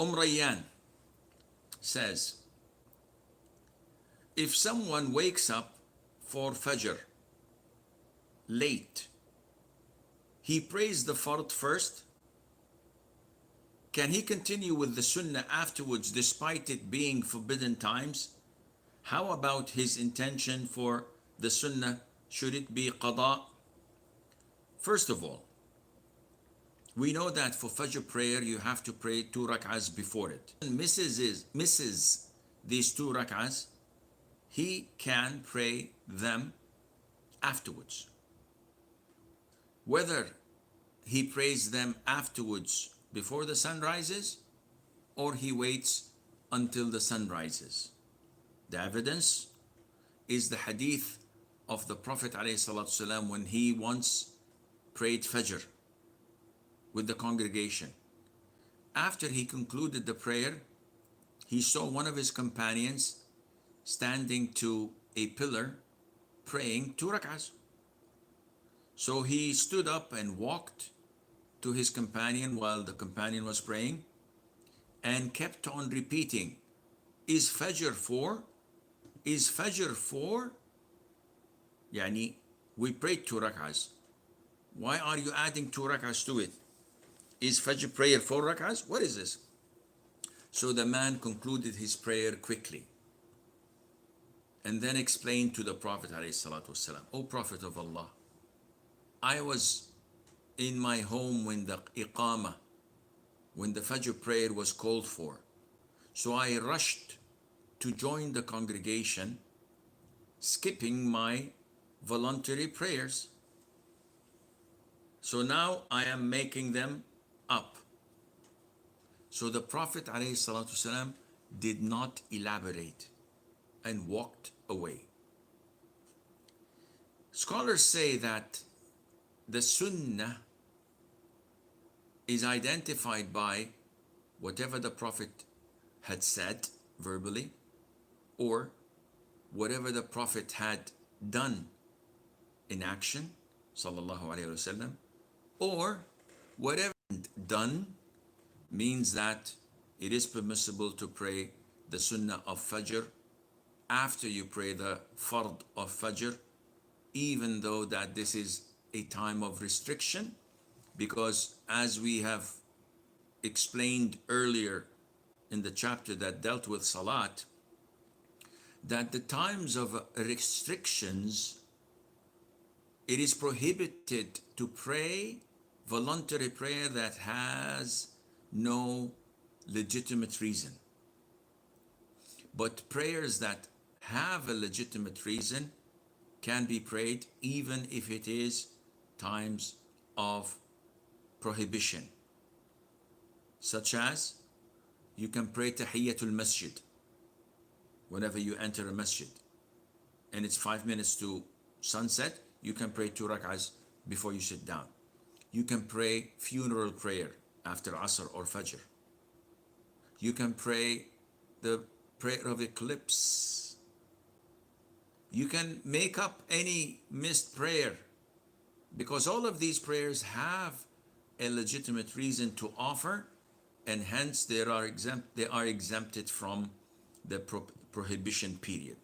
Rayyan says, if someone wakes up for Fajr late, he prays the Fardh first. Can he continue with the Sunnah afterwards despite it being forbidden times? How about his intention for the Sunnah? Should it be Qada? First of all, we know that for Fajr prayer you have to pray 2 rak'ahs before it. Misses these 2 rak'ahs, he can pray them afterwards. Whether he prays them afterwards before the sun rises or he waits until the sun rises. The evidence is the hadith of the Prophet ﷺ when he once prayed Fajr with the congregation. After he concluded the prayer, he saw one of his companions standing to a pillar praying 2 rak'ahs. So he stood up and walked to his companion while the companion was praying and kept on repeating, is Fajr 4? Is Fajr 4? Yani, we prayed 2 rak'ahs. Why are you adding 2 rak'ahs to it? Is Fajr prayer 4 rak'ahs? What is this? So the man concluded his prayer quickly and then explained to the Prophet ﷺ, O Prophet of Allah, I was in my home when the Iqamah, when the Fajr prayer was called for. So I rushed to join the congregation, skipping my voluntary prayers. So now I am making them up. So the Prophet ﷺ did not elaborate and walked away. Scholars say that the Sunnah is identified by whatever the Prophet had said verbally or whatever the Prophet had done in action, sallallahu alaihi wasallam, or whatever done means that it is permissible to pray the Sunnah of Fajr after you pray the Fardh of Fajr, even though that this is a time of restriction, because as we have explained earlier in the chapter that dealt with Salat, that the times of restrictions, it is prohibited to pray voluntary prayer that has no legitimate reason. But prayers that have a legitimate reason can be prayed even if it is times of prohibition, such as you can pray Tahiyyatul Masjid whenever you enter a masjid and it's 5 minutes to sunset. You can pray 2 rak'ahs before you sit down. You can pray funeral prayer after Asr or Fajr. You can pray the prayer of eclipse. You can make up any missed prayer, because all of these prayers have a legitimate reason to offer, and hence they are exempted from the prohibition period.